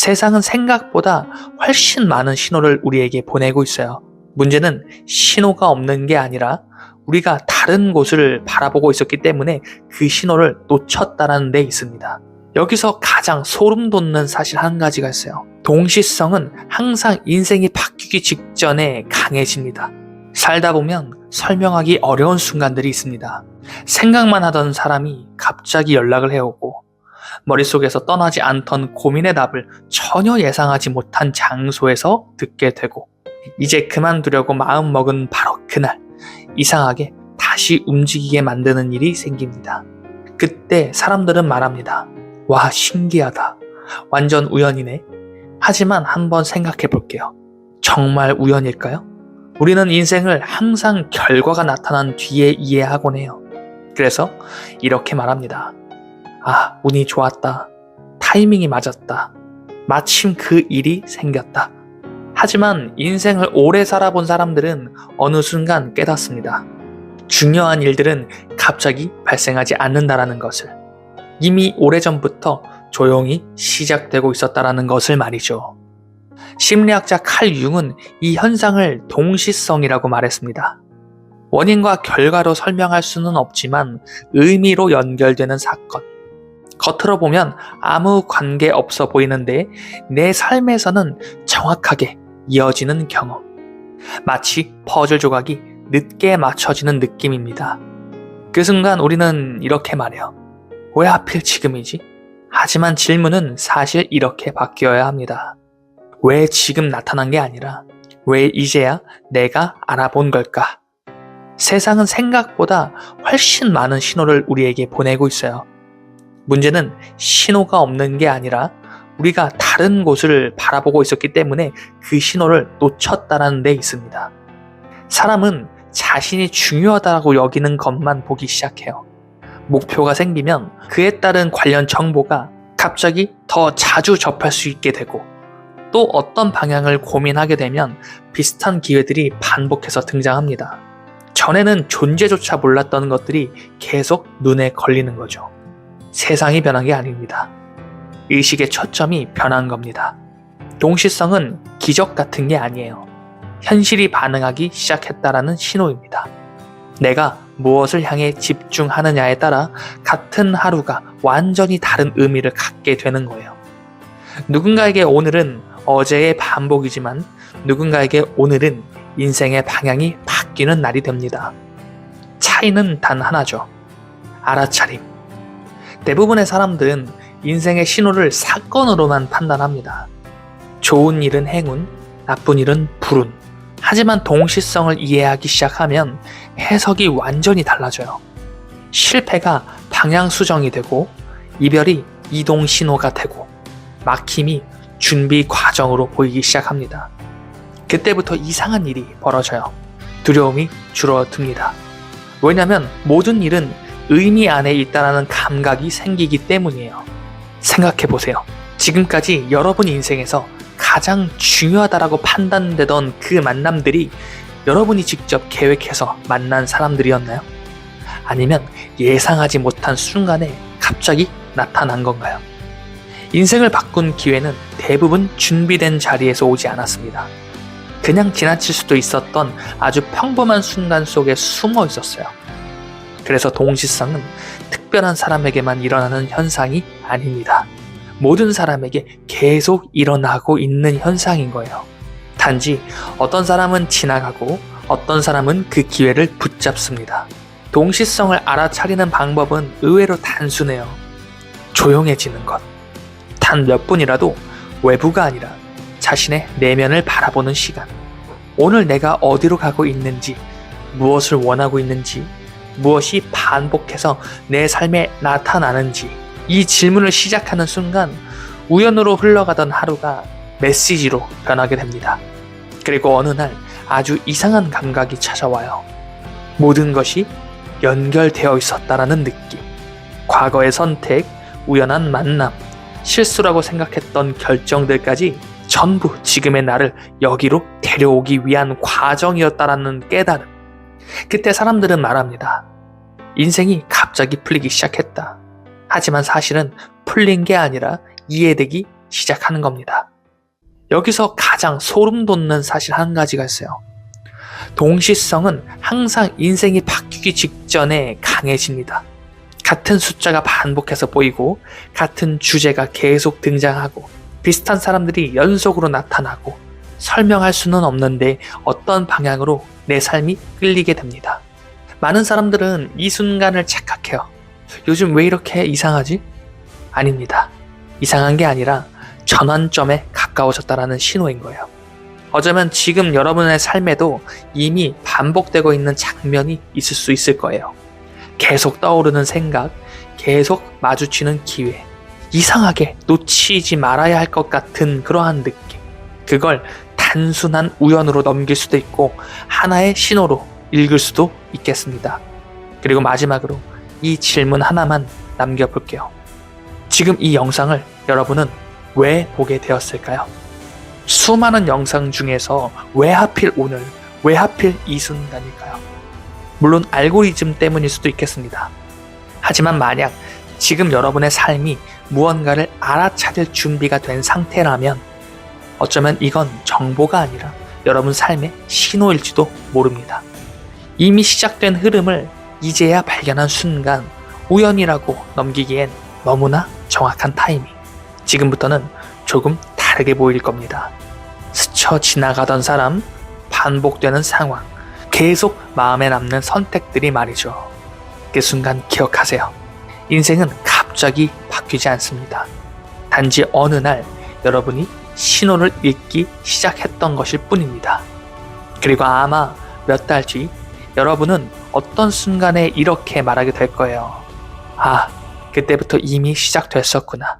세상은 생각보다 훨씬 많은 신호를 우리에게 보내고 있어요. 문제는 신호가 없는 게 아니라 우리가 다른 곳을 바라보고 있었기 때문에 그 신호를 놓쳤다는 데 있습니다. 여기서 가장 소름 돋는 사실 한 가지가 있어요. 동시성은 항상 인생이 바뀌기 직전에 강해집니다. 살다 보면 설명하기 어려운 순간들이 있습니다. 생각만 하던 사람이 갑자기 연락을 해오고 머릿속에서 떠나지 않던 고민의 답을 전혀 예상하지 못한 장소에서 듣게 되고 이제 그만두려고 마음먹은 바로 그날 이상하게 다시 움직이게 만드는 일이 생깁니다. 그때 사람들은 말합니다. 와, 신기하다. 완전 우연이네. 하지만 한번 생각해 볼게요. 정말 우연일까요? 우리는 인생을 항상 결과가 나타난 뒤에 이해하곤 해요. 그래서 이렇게 말합니다. 아, 운이 좋았다. 타이밍이 맞았다. 마침 그 일이 생겼다. 하지만 인생을 오래 살아본 사람들은 어느 순간 깨닫습니다. 중요한 일들은 갑자기 발생하지 않는다라는 것을. 이미 오래전부터 조용히 시작되고 있었다라는 것을 말이죠. 심리학자 칼 융은 이 현상을 동시성이라고 말했습니다. 원인과 결과로 설명할 수는 없지만 의미로 연결되는 사건. 겉으로 보면 아무 관계 없어 보이는데 내 삶에서는 정확하게 이어지는 경험. 마치 퍼즐 조각이 늦게 맞춰지는 느낌입니다. 그 순간 우리는 이렇게 말해요. 왜 하필 지금이지? 하지만 질문은 사실 이렇게 바뀌어야 합니다. 왜 지금 나타난 게 아니라 왜 이제야 내가 알아본 걸까? 세상은 생각보다 훨씬 많은 신호를 우리에게 보내고 있어요. 문제는 신호가 없는 게 아니라 우리가 다른 곳을 바라보고 있었기 때문에 그 신호를 놓쳤다는 데 있습니다. 사람은 자신이 중요하다고 여기는 것만 보기 시작해요. 목표가 생기면 그에 따른 관련 정보가 갑자기 더 자주 접할 수 있게 되고 또 어떤 방향을 고민하게 되면 비슷한 기회들이 반복해서 등장합니다. 전에는 존재조차 몰랐던 것들이 계속 눈에 걸리는 거죠. 세상이 변한 게 아닙니다. 의식의 초점이 변한 겁니다. 동시성은 기적 같은 게 아니에요. 현실이 반응하기 시작했다라는 신호입니다. 내가 무엇을 향해 집중하느냐에 따라 같은 하루가 완전히 다른 의미를 갖게 되는 거예요. 누군가에게 오늘은 어제의 반복이지만 누군가에게 오늘은 인생의 방향이 바뀌는 날이 됩니다. 차이는 단 하나죠. 알아차림. 대부분의 사람들은 인생의 신호를 사건으로만 판단합니다. 좋은 일은 행운, 나쁜 일은 불운. 하지만 동시성을 이해하기 시작하면 해석이 완전히 달라져요. 실패가 방향 수정이 되고 이별이 이동 신호가 되고 막힘이 준비 과정으로 보이기 시작합니다. 그때부터 이상한 일이 벌어져요. 두려움이 줄어듭니다. 왜냐하면 모든 일은 의미 안에 있다는 감각이 생기기 때문이에요. 생각해보세요. 지금까지 여러분 인생에서 가장 중요하다라고 판단되던 그 만남들이 여러분이 직접 계획해서 만난 사람들이었나요? 아니면 예상하지 못한 순간에 갑자기 나타난 건가요? 인생을 바꾼 기회는 대부분 준비된 자리에서 오지 않았습니다. 그냥 지나칠 수도 있었던 아주 평범한 순간 속에 숨어 있었어요. 그래서 동시성은 특별한 사람에게만 일어나는 현상이 아닙니다. 모든 사람에게 계속 일어나고 있는 현상인 거예요. 단지 어떤 사람은 지나가고 어떤 사람은 그 기회를 붙잡습니다. 동시성을 알아차리는 방법은 의외로 단순해요. 조용해지는 것. 단 몇 분이라도 외부가 아니라 자신의 내면을 바라보는 시간. 오늘 내가 어디로 가고 있는지, 무엇을 원하고 있는지, 무엇이 반복해서 내 삶에 나타나는지 이 질문을 시작하는 순간 우연으로 흘러가던 하루가 메시지로 변하게 됩니다. 그리고 어느 날 아주 이상한 감각이 찾아와요. 모든 것이 연결되어 있었다라는 느낌. 과거의 선택, 우연한 만남, 실수라고 생각했던 결정들까지 전부 지금의 나를 여기로 데려오기 위한 과정이었다라는 깨달음. 그때 사람들은 말합니다. 인생이 갑자기 풀리기 시작했다. 하지만 사실은 풀린 게 아니라 이해되기 시작하는 겁니다. 여기서 가장 소름 돋는 사실 한 가지가 있어요. 동시성은 항상 인생이 바뀌기 직전에 강해집니다. 같은 숫자가 반복해서 보이고 같은 주제가 계속 등장하고 비슷한 사람들이 연속으로 나타나고 설명할 수는 없는데 어떤 방향으로 내 삶이 끌리게 됩니다. 많은 사람들은 이 순간을 착각해요. 요즘 왜 이렇게 이상하지? 아닙니다. 이상한 게 아니라 전환점에 가까워졌다라는 신호인 거예요. 어쩌면 지금 여러분의 삶에도 이미 반복되고 있는 장면이 있을 수 있을 거예요. 계속 떠오르는 생각, 계속 마주치는 기회, 이상하게 놓치지 말아야 할 것 같은 그러한 느낌. 그걸 단순한 우연으로 넘길 수도 있고 하나의 신호로 읽을 수도 있겠습니다. 그리고 마지막으로 이 질문 하나만 남겨볼게요. 지금 이 영상을 여러분은 왜 보게 되었을까요? 수많은 영상 중에서 왜 하필 오늘, 왜 하필 이 순간일까요? 물론 알고리즘 때문일 수도 있겠습니다. 하지만 만약 지금 여러분의 삶이 무언가를 알아차릴 준비가 된 상태라면 어쩌면 이건 정보가 아니라 여러분 삶의 신호일지도 모릅니다. 이미 시작된 흐름을 이제야 발견한 순간 우연이라고 넘기기엔 너무나 정확한 타이밍. 지금부터는 조금 다르게 보일 겁니다. 스쳐 지나가던 사람, 반복되는 상황, 계속 마음에 남는 선택들이 말이죠. 그 순간 기억하세요. 인생은 갑자기 바뀌지 않습니다. 단지 어느 날 여러분이 신호를 읽기 시작했던 것일 뿐입니다. 그리고 아마 몇 달 뒤 여러분은 어떤 순간에 이렇게 말하게 될 거예요. 아, 그때부터 이미 시작됐었구나.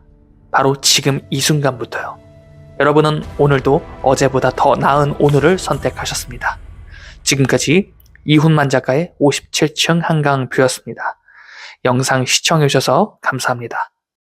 바로 지금 이 순간부터요. 여러분은 오늘도 어제보다 더 나은 오늘을 선택하셨습니다. 지금까지 이훈만 작가의 57층 한강뷰였습니다. 영상 시청해주셔서 감사합니다.